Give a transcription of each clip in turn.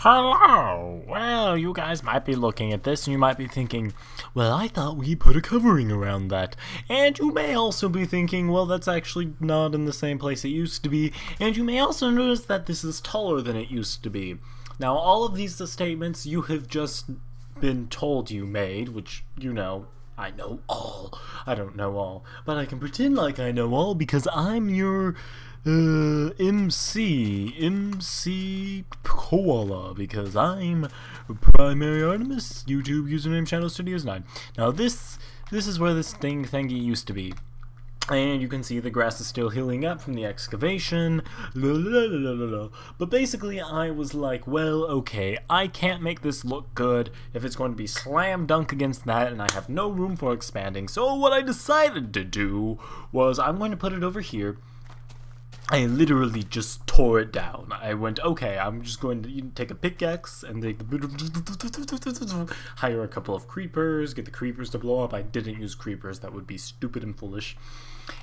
Hello! Well, you guys might be looking at this and you might be thinking, well, I thought we put a covering around that. And you may also be thinking, well, that's actually not in the same place it used to be. And you may also notice that this is taller than it used to be. Now, all of these statements you have just been told you made, which, you know, I know all. I don't know all, but I can pretend like I know all because I'm your MC Koala, because I'm Primaryartemis, YouTube username Shadow Studios 9. Now this is where this thingy used to be. And you can see the grass is still healing up from the excavation. But basically I was like, well, okay, I can't make this look good if it's going to be slam dunk against that and I have no room for expanding. So what I decided to do was I'm going to put it over here. I literally just tore it down. I went, okay, I'm just going to take a pickaxe and hire a couple of creepers, get the creepers to blow up. I didn't use creepers, that would be stupid and foolish.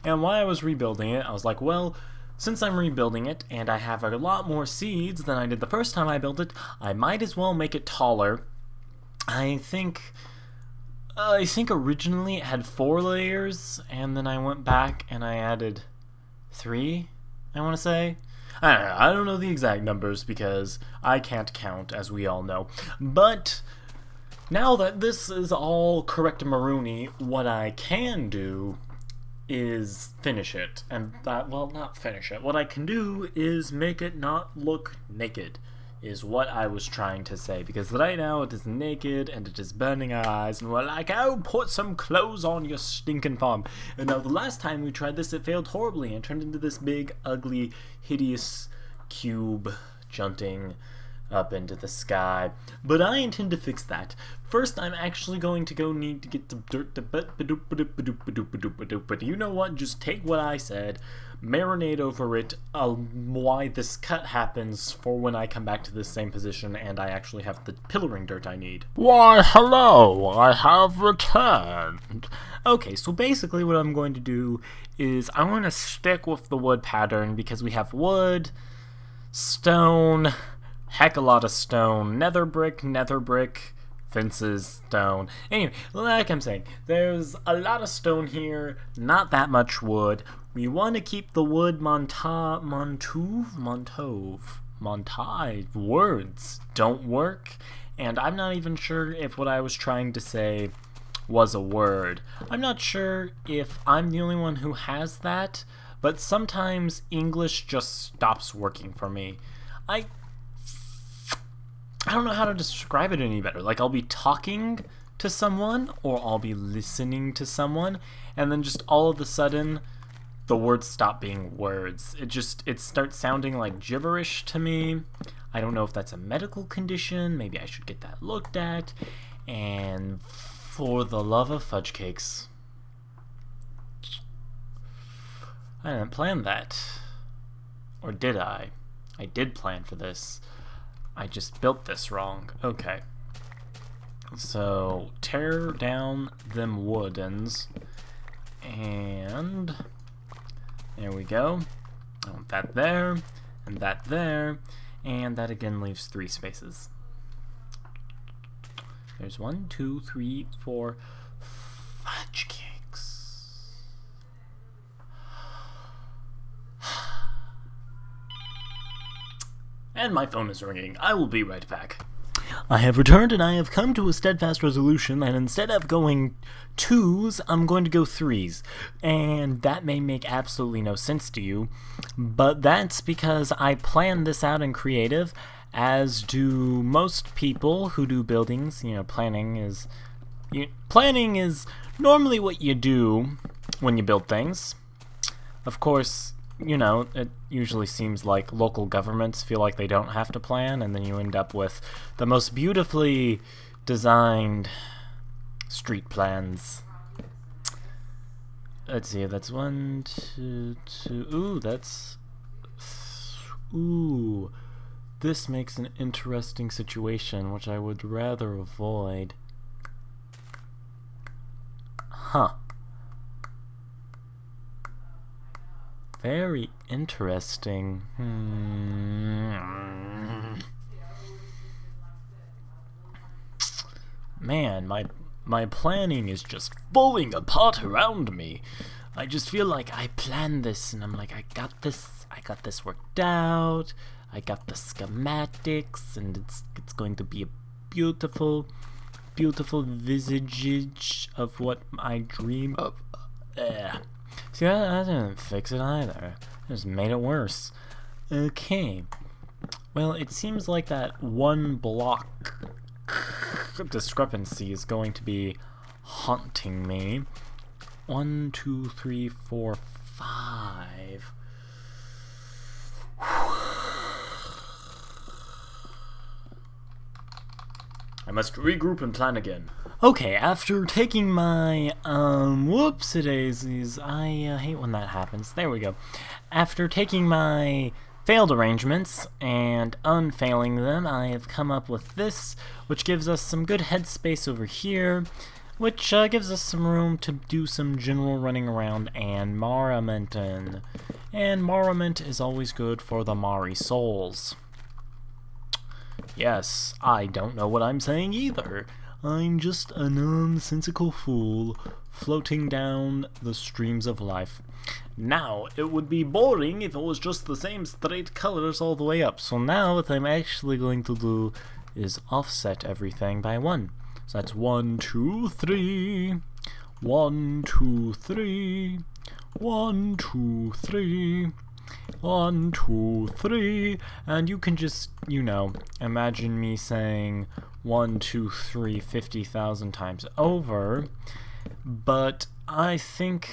And while I was rebuilding it, I was like, well, since I'm rebuilding it and I have a lot more seeds than I did the first time I built it, I might as well make it taller. I think originally it had 4 layers, and then I went back and I added 3. I want to say. I don't know the exact numbers because I can't count, as we all know. But now that this is all correct and maroony, what I can do is finish it. And that, well, not finish it. What I can do is make it not look naked, is what I was trying to say, because right now it is naked and it is burning our eyes and we're like, oh, put some clothes on your stinking farm. And now the last time we tried this, it failed horribly and turned into this big, ugly, hideous cube junting up into the sky. But I intend to fix that. First, I'm actually going to need to get the dirt. But you know what? Just take what I said, marinate over it, why this cut happens for when I come back to this same position and I actually have the pillaring dirt I need. Why, hello, I have returned. Okay, so basically what I'm going to do is I'm going to stick with the wood pattern because we have wood, stone, heck a lot of stone, nether brick, fences, stone. Anyway, like I'm saying, there's a lot of stone here, not that much wood. We want to keep the wood montage words don't work, and I'm not even sure if what I was trying to say was a word. I'm not sure if I'm the only one who has that, but sometimes English just stops working for me. I don't know how to describe it any better. Like, I'll be talking to someone or I'll be listening to someone and then just all of a sudden the words stop being words. It starts sounding like gibberish to me. I don't know if that's a medical condition. Maybe I should get that looked at. And for the love of fudge cakes, I didn't plan that. Or did I? I did plan for this. I just built this wrong. Okay. So, tear down them woodens. And there we go. I want that there, and that there, and that again leaves 3 spaces. There's 1, 2, 3, 4 fudge cakes. And my phone is ringing. I will be right back. I have returned and I have come to a steadfast resolution, and instead of going 2s, I'm going to go 3s. And that may make absolutely no sense to you, but that's because I planned this out in creative, as do most people who do buildings. You know, planning is normally what you do when you build things. Of course, you know, it usually seems like local governments feel like they don't have to plan, and then you end up with the most beautifully designed street plans. Let's see, that's 1, 2, 2. Ooh, this makes an interesting situation, which I would rather avoid. Huh. Very interesting. man, my planning is just falling apart around me. I just feel like I planned this, and I'm like, I got this worked out. I got the schematics, and it's going to be a beautiful visage of what I dream of. See, that didn't fix it either. It just made it worse. Okay. Well, it seems like that one block discrepancy is going to be haunting me. 1, 2, 3, 4, 5. I must regroup and plan again. Okay, after taking my, whoopsie-daisies, I hate when that happens. There we go. After taking my failed arrangements and unfailing them, I have come up with this, which gives us some good headspace over here, which gives us some room to do some general running around and marramenting. And marrament is always good for the Mari souls. Yes, I don't know what I'm saying either. I'm just a nonsensical fool floating down the streams of life. Now, it would be boring if it was just the same straight colors all the way up. So now what I'm actually going to do is offset everything by 1. So that's 1, 2, 3. 1, 2, 3. 1, 2, 3. 1, 2, 3, and you can just, you know, imagine me saying 1, 2, 3 50,000 times over, but I think,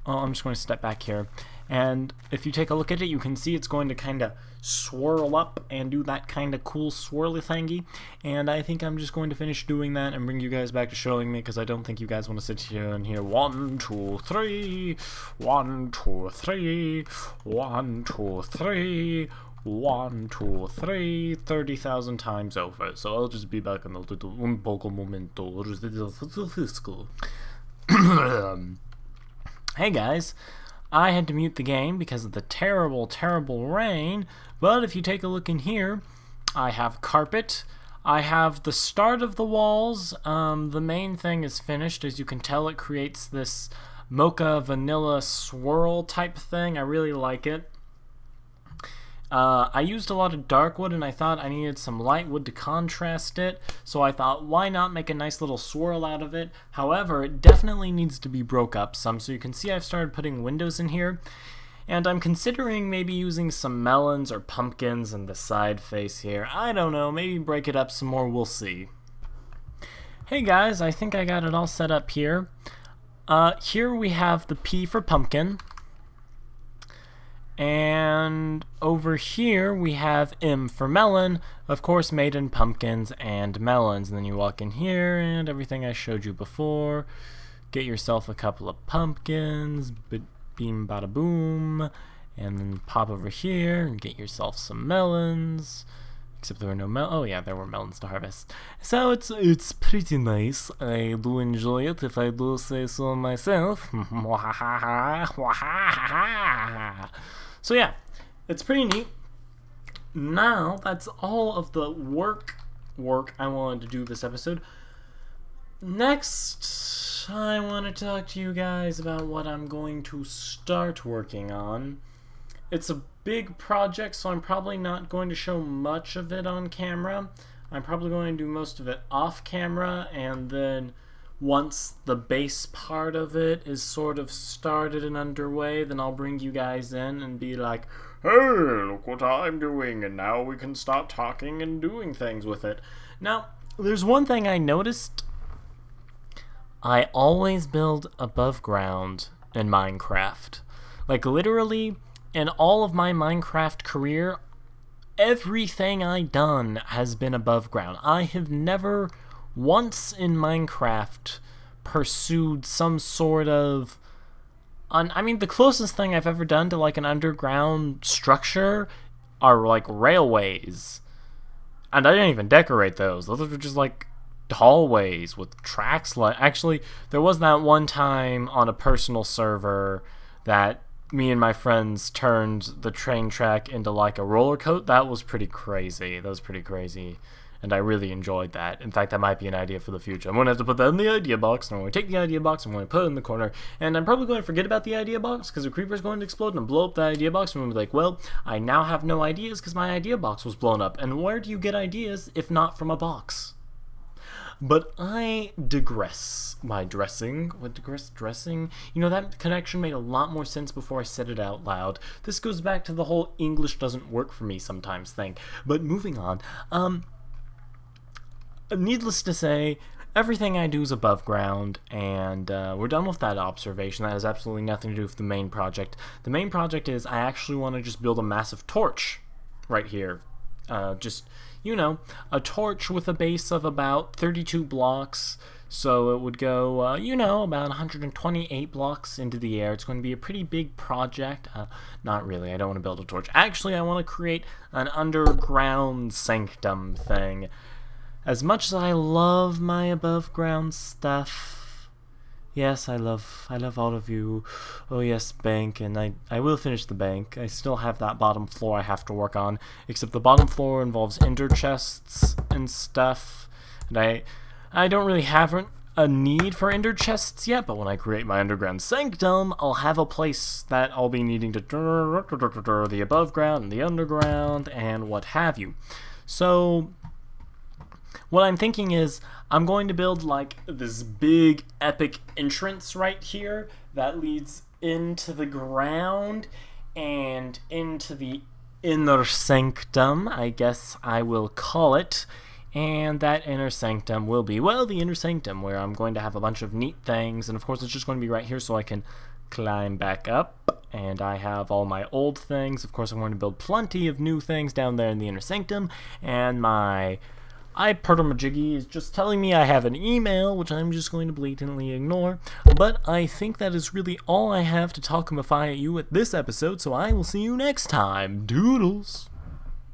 I'm just going to step back here, and if you take a look at it, you can see it's going to kind of swirl up and do that kind of cool swirly thingy, and I think I'm just going to finish doing that and bring you guys back to showing me, because I don't think you guys want to sit here and hear 1, 2, 3, 1, 2, 3, 1, 2, 3, 1, 2, 3, 30,000 times over. So I'll just be back in a little un poco momento. Hey guys, I had to mute the game because of the terrible rain, but if you take a look in here, I have carpet, I have the start of the walls, the main thing is finished. As you can tell, it creates this mocha vanilla swirl type thing. I really like it. I used a lot of dark wood, and I thought I needed some light wood to contrast it, so I thought, why not make a nice little swirl out of it? However, it definitely needs to be broke up some, so you can see I've started putting windows in here, and I'm considering maybe using some melons or pumpkins in the side face here. I don't know, maybe break it up some more, we'll see. Hey guys, I think I got it all set up here. Here we have the P for pumpkin. And over here we have M for melon, of course made in pumpkins and melons. And then you walk in here and everything I showed you before. Get yourself a couple of pumpkins, beam bada boom, and then pop over here and get yourself some melons. Except there were no oh yeah, there were melons to harvest. So it's pretty nice. I do enjoy it, if I do say so myself. So yeah, it's pretty neat. Now, that's all of the work I wanted to do this episode. Next, I want to talk to you guys about what I'm going to start working on. It's a big project, so I'm probably not going to show much of it on camera. I'm probably going to do most of it off camera, and then once the base part of it is sort of started and underway, then I'll bring you guys in and be like, hey, look what I'm doing, and now we can start talking and doing things with it. Now, there's one thing I noticed. I always build above ground in Minecraft. Like, literally, in all of my Minecraft career, everything I've done has been above ground. I have never once in Minecraft pursued some sort of I mean, the closest thing I've ever done to like an underground structure are like railways, and I didn't even decorate those. Those were just like hallways with tracks. Like, actually, there was that one time on a personal server that me and my friends turned the train track into like a roller coaster. That was pretty crazy. And I really enjoyed that. In fact, that might be an idea for the future. I'm going to have to put that in the idea box, and I'm going to take the idea box, and I'm going to put it in the corner, and I'm probably going to forget about the idea box, because the creeper's going to explode and blow up the idea box, and I'm going to be like, well, I now have no ideas, because my idea box was blown up. And where do you get ideas, if not from a box? But I digress. My dressing? What dressing? You know, that connection made a lot more sense before I said it out loud. This goes back to the whole English doesn't work for me sometimes thing. But moving on, needless to say, everything I do is above ground, and we're done with that observation. That has absolutely nothing to do with the main project. The main project is I actually want to just build a massive torch right here. Just, you know, a torch with a base of about 32 blocks. So it would go, you know, about 128 blocks into the air. It's going to be a pretty big project. Not really. I don't want to build a torch. Actually, I want to create an underground sanctum thing. As much as I love my above ground stuff, yes, I love all of you. Oh yes, bank, and I will finish the bank. I still have that bottom floor I have to work on, except the bottom floor involves ender chests and stuff, and I don't really have a need for ender chests yet, but when I create my underground sanctum, I'll have a place that I'll be needing to the above ground and the underground and what have you. So what I'm thinking is I'm going to build like this big epic entrance right here that leads into the ground and into the inner sanctum, I guess I will call it. And that inner sanctum will be, well, the inner sanctum, where I'm going to have a bunch of neat things, and of course it's just going to be right here so I can climb back up. And I have all my old things. Of course I'm going to build plenty of new things down there in the inner sanctum, and my iPerdomajiggy is just telling me I have an email, which I'm just going to blatantly ignore. But I think that is really all I have to talkumify at you at this episode, so I will see you next time. Doodles!